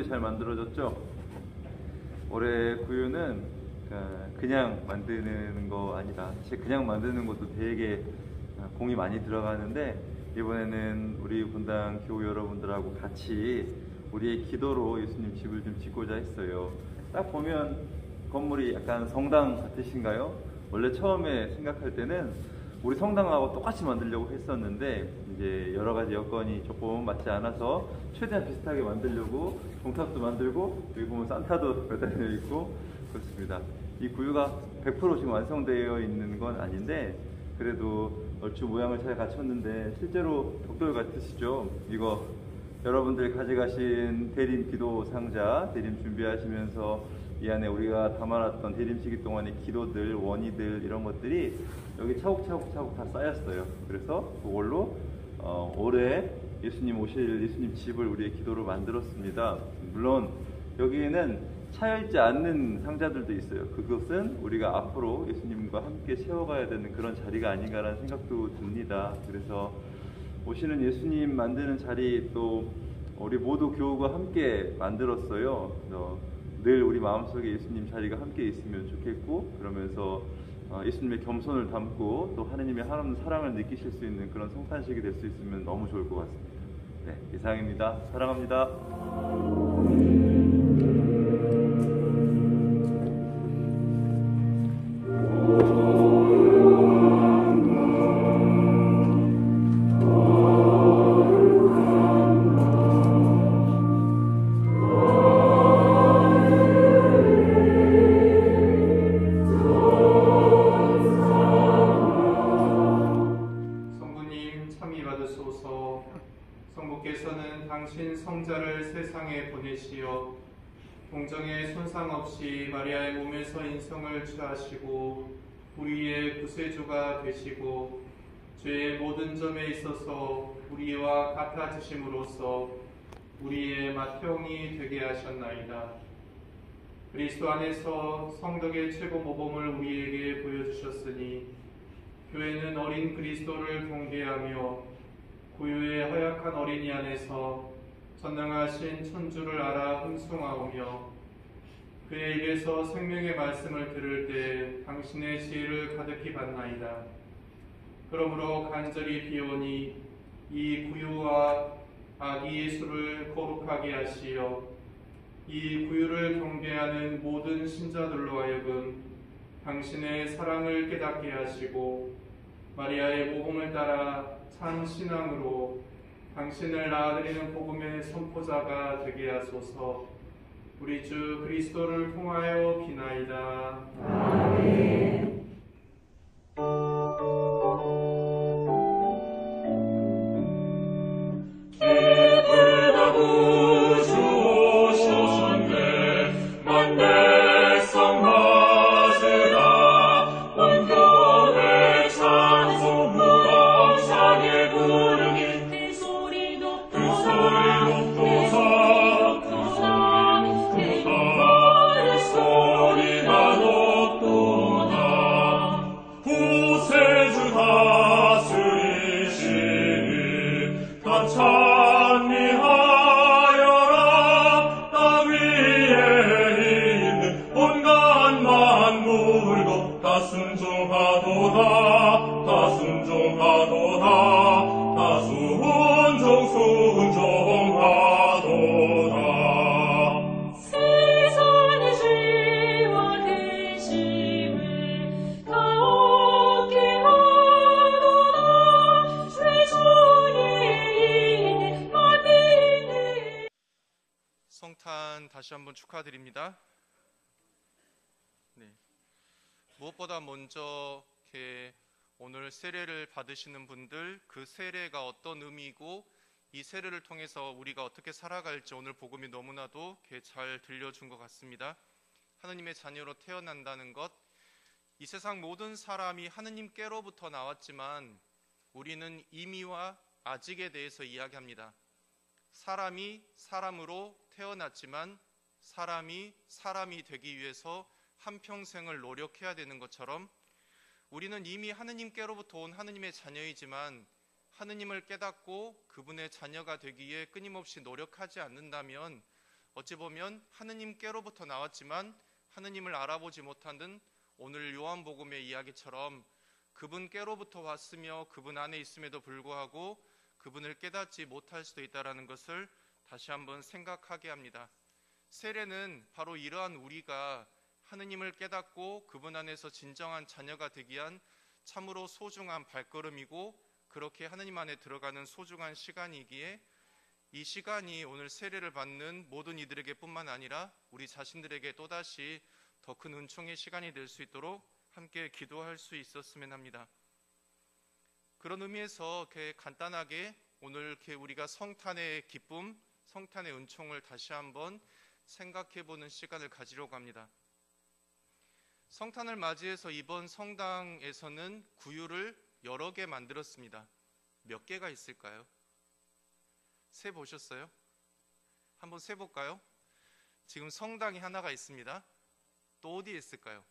잘 만들어졌죠? 올해 구유는 그냥 만드는 거 아니라 사실 그냥 만드는 것도 되게 공이 많이 들어가는데, 이번에는 우리 본당 교우 여러분들하고 같이 우리의 기도로 예수님 집을 좀 짓고자 했어요. 딱 보면 건물이 약간 성당 같으신가요? 원래 처음에 생각할 때는 우리 성당하고 똑같이 만들려고 했었는데, 이제 여러 가지 여건이 조금 맞지 않아서 최대한 비슷하게 만들려고 종탑도 만들고, 여기 보면 산타도 매달려 있고 그렇습니다. 이 구유가 100% 지금 완성되어 있는 건 아닌데, 그래도 얼추 모양을 잘 갖췄는데 실제로 벽돌 같으시죠? 이거 여러분들이 가져가신 대림 기도 상자, 대림 준비하시면서 이 안에 우리가 담아놨던 대림 시기 동안의 기도들, 원의들 이런 것들이 여기 차곡차곡 다 쌓였어요. 그래서 그걸로 올해 예수님 오실 예수님 집을 우리의 기도로 만들었습니다. 물론 여기에는 차여있지 않는 상자들도 있어요. 그것은 우리가 앞으로 예수님과 함께 세워가야 되는 그런 자리가 아닌가라는 생각도 듭니다. 그래서 오시는 예수님 만드는 자리, 또 우리 모두 교우가 함께 만들었어요. 늘 우리 마음속에 예수님 자리가 함께 있으면 좋겠고, 그러면서 예수님의 겸손을 담고 또 하느님의 하나님 사랑을 느끼실 수 있는 그런 성탄식이 될 수 있으면 너무 좋을 것 같습니다. 네, 이상입니다. 사랑합니다. 성부께서는 당신 성자를 세상에 보내시어 동정의 손상 없이 마리아의 몸에서 인성을 취하시고 우리의 구세주가 되시고 죄의 모든 점에 있어서 우리와 같아지심으로써 우리의 맏형이 되게 하셨나이다. 그리스도 안에서 성덕의 최고 모범을 우리에게 보여주셨으니 교회는 어린 그리스도를 경배하며 구유의 허약한 어린이 안에서 전능하신 천주를 알아 흠숭하오며 그의 입에서 생명의 말씀을 들을 때 당신의 지혜를 가득히 받나이다. 그러므로 간절히 비오니 이 구유와 아기 예수를 거룩하게 하시어 이 구유를 경배하는 모든 신자들로 하여금 당신의 사랑을 깨닫게 하시고 마리아의 모범을 따라 참 신앙으로 당신을 낳아드리는 복음의 선포자가 되게 하소서. 우리 주 그리스도를 통하여 비나이다. 아멘. 성탄 다시 한번 축하드립니다. 네. 무엇보다 먼저 이렇게 오늘 세례를 받으시는 분들, 그 세례가 어떤 의미이고 이 세례를 통해서 우리가 어떻게 살아갈지 오늘 복음이 너무나도 이렇게 잘 들려준 것 같습니다. 하느님의 자녀로 태어난다는 것, 이 세상 모든 사람이 하느님께로부터 나왔지만 우리는 이미와 아직에 대해서 이야기합니다. 사람이 사람으로 태어났지만 사람이 사람이 되기 위해서 한평생을 노력해야 되는 것처럼 우리는 이미 하느님께로부터 온 하느님의 자녀이지만 하느님을 깨닫고 그분의 자녀가 되기 위해 끊임없이 노력하지 않는다면 어찌 보면 하느님께로부터 나왔지만 하느님을 알아보지 못하는 오늘 요한복음의 이야기처럼 그분께로부터 왔으며 그분 안에 있음에도 불구하고 그분을 깨닫지 못할 수도 있다는 것을 다시 한번 생각하게 합니다. 세례는 바로 이러한 우리가 하느님을 깨닫고 그분 안에서 진정한 자녀가 되기 위한 참으로 소중한 발걸음이고, 그렇게 하느님 안에 들어가는 소중한 시간이기에 이 시간이 오늘 세례를 받는 모든 이들에게 뿐만 아니라 우리 자신들에게 또다시 더 큰 은총의 시간이 될 수 있도록 함께 기도할 수 있었으면 합니다. 그런 의미에서 이렇게 간단하게 오늘 이렇게 우리가 성탄의 기쁨, 성탄의 은총을 다시 한번 생각해 보는 시간을 가지려고 합니다. 성탄을 맞이해서 이번 성당에서는 구유를 여러 개 만들었습니다. 몇 개가 있을까요? 세 보셨어요? 한번 세 볼까요? 지금 성당이 하나가 있습니다. 또 어디에 있을까요?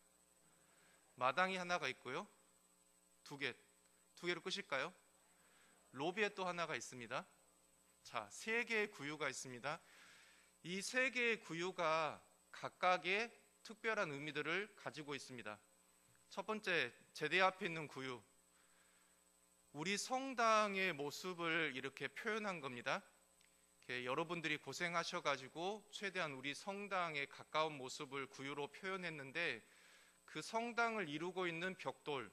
마당이 하나가 있고요. 두 개로 끝일까요? 로비에 또 하나가 있습니다. 자, 세 개의 구유가 있습니다. 이 세 개의 구유가 각각의 특별한 의미들을 가지고 있습니다. 첫 번째, 제대 앞에 있는 구유. 우리 성당의 모습을 이렇게 표현한 겁니다. 여러분들이 고생하셔가지고 최대한 우리 성당에 가까운 모습을 구유로 표현했는데, 그 성당을 이루고 있는 벽돌,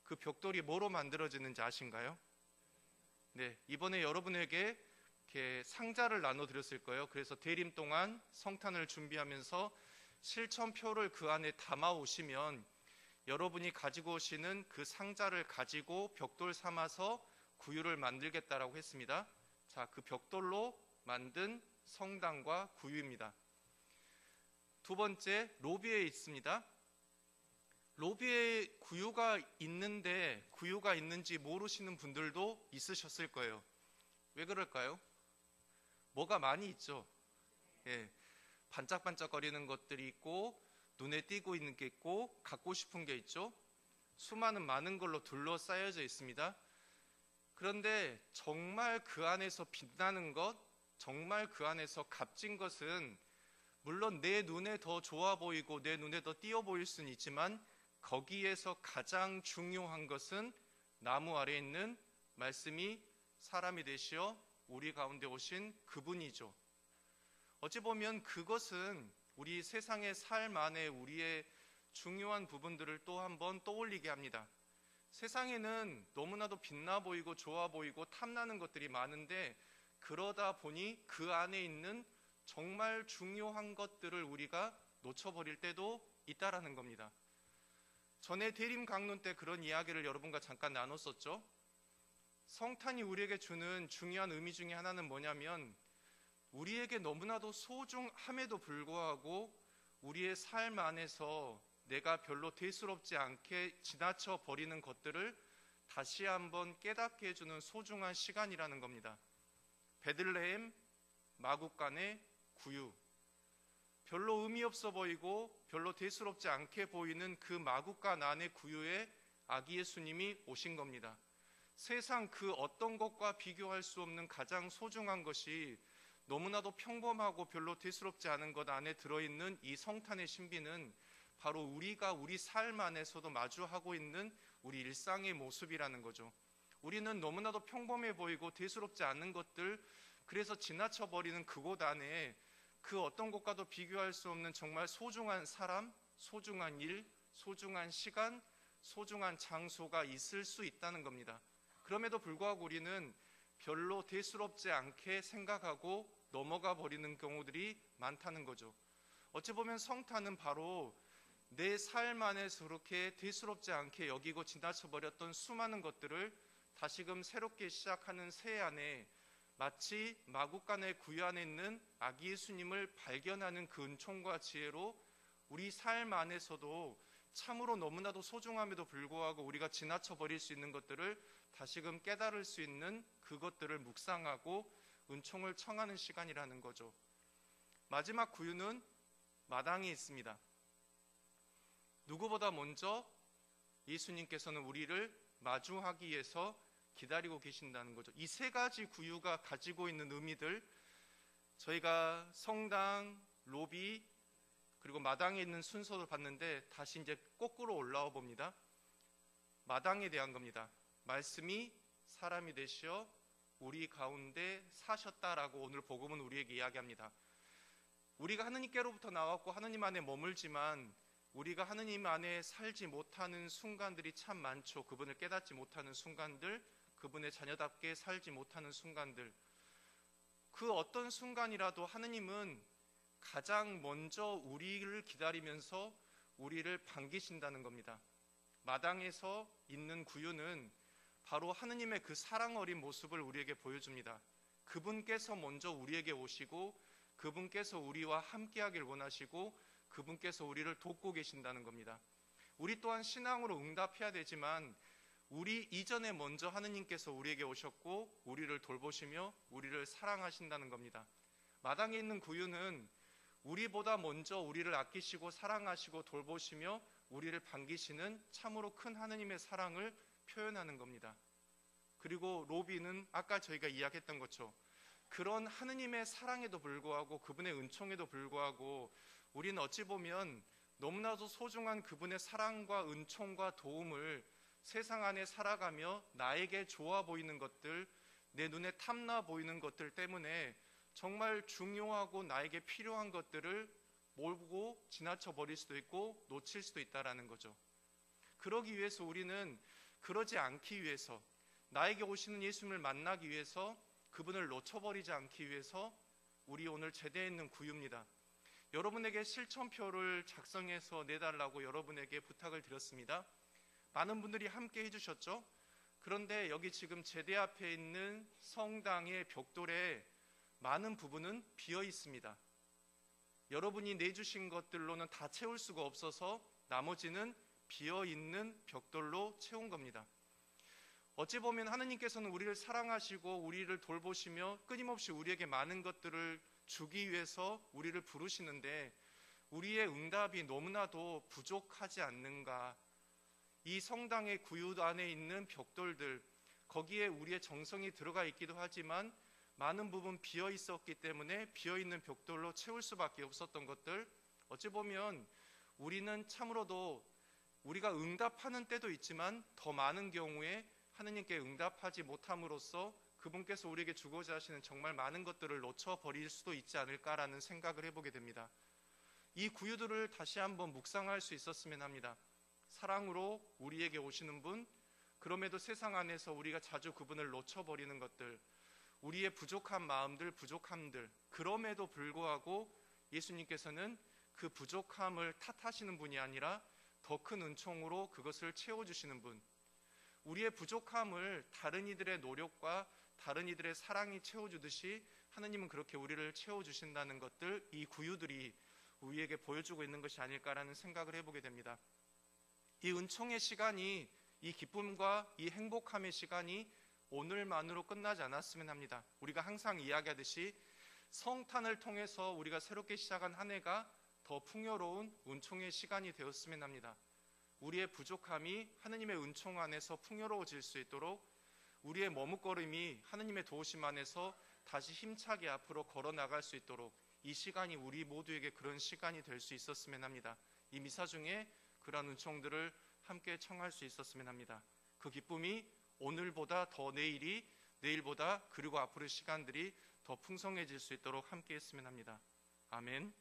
그 벽돌이 뭐로 만들어지는지 아신가요? 네, 이번에 여러분에게 이렇게 상자를 나눠드렸을 거예요. 그래서 대림 동안 성탄을 준비하면서 실천표를 그 안에 담아 오시면 여러분이 가지고 오시는 그 상자를 가지고 벽돌 삼아서 구유를 만들겠다라고 했습니다. 자, 그 벽돌로 만든 성당과 구유입니다. 두 번째, 로비에 있습니다. 로비에 구유가 있는데 구유가 있는지 모르시는 분들도 있으셨을 거예요. 왜 그럴까요? 뭐가 많이 있죠. 예, 반짝반짝거리는 것들이 있고 눈에 띄고 있는 게 있고 갖고 싶은 게 있죠. 수많은 많은 걸로 둘러싸여져 있습니다. 그런데 정말 그 안에서 빛나는 것, 정말 그 안에서 값진 것은 물론 내 눈에 더 좋아 보이고 내 눈에 더 띄어 보일 수는 있지만, 거기에서 가장 중요한 것은 나무 아래에 있는 말씀이 사람이 되시어 우리 가운데 오신 그분이죠. 어찌 보면 그것은 우리 세상의 삶 안에 우리의 중요한 부분들을 또 한번 떠올리게 합니다. 세상에는 너무나도 빛나 보이고 좋아 보이고 탐나는 것들이 많은데, 그러다 보니 그 안에 있는 정말 중요한 것들을 우리가 놓쳐버릴 때도 있다라는 겁니다. 전에 대림 강론 때 그런 이야기를 여러분과 잠깐 나눴었죠. 성탄이 우리에게 주는 중요한 의미 중에 하나는 뭐냐면, 우리에게 너무나도 소중함에도 불구하고 우리의 삶 안에서 내가 별로 대수롭지 않게 지나쳐 버리는 것들을 다시 한번 깨닫게 해주는 소중한 시간이라는 겁니다. 베들레헴 마국간의 구유, 별로 의미 없어 보이고 별로 대수롭지 않게 보이는 그 마국간 안의 구유에 아기 예수님이 오신 겁니다. 세상 그 어떤 것과 비교할 수 없는 가장 소중한 것이 너무나도 평범하고 별로 대수롭지 않은 것 안에 들어있는 이 성탄의 신비는 바로 우리가 우리 삶 안에서도 마주하고 있는 우리 일상의 모습이라는 거죠. 우리는 너무나도 평범해 보이고 대수롭지 않은 것들, 그래서 지나쳐버리는 그곳 안에 그 어떤 것과도 비교할 수 없는 정말 소중한 사람, 소중한 일, 소중한 시간, 소중한 장소가 있을 수 있다는 겁니다. 그럼에도 불구하고 우리는 별로 대수롭지 않게 생각하고 넘어가 버리는 경우들이 많다는 거죠. 어찌 보면 성탄은 바로 내 삶 안에서 그렇게 대수롭지 않게 여기고 지나쳐버렸던 수많은 것들을 다시금 새롭게 시작하는 새해 안에 마치 마국간의 구유 안에 있는 아기 예수님을 발견하는 그 은총과 지혜로 우리 삶 안에서도 참으로 너무나도 소중함에도 불구하고 우리가 지나쳐버릴 수 있는 것들을 다시금 깨달을 수 있는 그것들을 묵상하고 은총을 청하는 시간이라는 거죠. 마지막 구유는 마당에 있습니다. 누구보다 먼저 예수님께서는 우리를 마주하기 위해서 기다리고 계신다는 거죠. 이 세 가지 구유가 가지고 있는 의미들, 저희가 성당, 로비, 그리고 마당에 있는 순서를 봤는데 다시 이제 거꾸로 올라와 봅니다. 마당에 대한 겁니다. 말씀이 사람이 되시어 우리 가운데 사셨다라고 오늘 복음은 우리에게 이야기합니다. 우리가 하느님께로부터 나왔고 하느님 안에 머물지만 우리가 하느님 안에 살지 못하는 순간들이 참 많죠. 그분을 깨닫지 못하는 순간들, 그분의 자녀답게 살지 못하는 순간들. 그 어떤 순간이라도 하느님은 가장 먼저 우리를 기다리면서 우리를 반기신다는 겁니다. 마당에서 있는 구유는 바로 하느님의 그 사랑 어린 모습을 우리에게 보여줍니다. 그분께서 먼저 우리에게 오시고 그분께서 우리와 함께하길 원하시고 그분께서 우리를 돕고 계신다는 겁니다. 우리 또한 신앙으로 응답해야 되지만 우리 이전에 먼저 하느님께서 우리에게 오셨고 우리를 돌보시며 우리를 사랑하신다는 겁니다. 마당에 있는 구유는 우리보다 먼저 우리를 아끼시고 사랑하시고 돌보시며 우리를 반기시는 참으로 큰 하느님의 사랑을 표현하는 겁니다. 그리고 로비는 아까 저희가 이야기했던 것처럼 그런 하느님의 사랑에도 불구하고 그분의 은총에도 불구하고 우리는 어찌 보면 너무나도 소중한 그분의 사랑과 은총과 도움을 세상 안에 살아가며 나에게 좋아 보이는 것들, 내 눈에 탐나 보이는 것들 때문에 정말 중요하고 나에게 필요한 것들을 모르고 지나쳐 버릴 수도 있고 놓칠 수도 있다라는 거죠. 그러기 위해서 우리는 그러지 않기 위해서 나에게 오시는 예수님을 만나기 위해서 그분을 놓쳐버리지 않기 위해서 우리 오늘 제대에 있는 구유입니다. 여러분에게 실천표를 작성해서 내달라고 여러분에게 부탁을 드렸습니다. 많은 분들이 함께 해주셨죠? 그런데 여기 지금 제대 앞에 있는 성당의 벽돌에 많은 부분은 비어 있습니다. 여러분이 내주신 것들로는 다 채울 수가 없어서 나머지는 비어 있는 벽돌로 채운 겁니다. 어찌 보면 하느님께서는 우리를 사랑하시고 우리를 돌보시며 끊임없이 우리에게 많은 것들을 주기 위해서 우리를 부르시는데 우리의 응답이 너무나도 부족하지 않는가. 이 성당의 구유 안에 있는 벽돌들, 거기에 우리의 정성이 들어가 있기도 하지만 많은 부분 비어 있었기 때문에 비어 있는 벽돌로 채울 수밖에 없었던 것들, 어찌 보면 우리는 참으로도 우리가 응답하는 때도 있지만 더 많은 경우에 하느님께 응답하지 못함으로써 그분께서 우리에게 주고자 하시는 정말 많은 것들을 놓쳐버릴 수도 있지 않을까라는 생각을 해보게 됩니다. 이 구유들을 다시 한번 묵상할 수 있었으면 합니다. 사랑으로 우리에게 오시는 분, 그럼에도 세상 안에서 우리가 자주 그분을 놓쳐버리는 것들, 우리의 부족한 마음들, 부족함들, 그럼에도 불구하고 예수님께서는 그 부족함을 탓하시는 분이 아니라 더 큰 은총으로 그것을 채워주시는 분, 우리의 부족함을 다른 이들의 노력과 다른 이들의 사랑이 채워주듯이 하느님은 그렇게 우리를 채워주신다는 것들, 이 구유들이 우리에게 보여주고 있는 것이 아닐까라는 생각을 해보게 됩니다. 이 은총의 시간이, 이 기쁨과 이 행복함의 시간이 오늘만으로 끝나지 않았으면 합니다. 우리가 항상 이야기하듯이 성탄을 통해서 우리가 새롭게 시작한 한 해가 더 풍요로운 은총의 시간이 되었으면 합니다. 우리의 부족함이 하느님의 은총 안에서 풍요로워질 수 있도록 우리의 머뭇거림이 하느님의 도우심 안에서 다시 힘차게 앞으로 걸어나갈 수 있도록 이 시간이 우리 모두에게 그런 시간이 될 수 있었으면 합니다. 이 미사 중에 그런 은총들을 함께 청할 수 있었으면 합니다. 그 기쁨이 오늘보다 더 내일이, 내일보다 그리고 앞으로의 시간들이 더 풍성해질 수 있도록 함께 했으면 합니다. 아멘.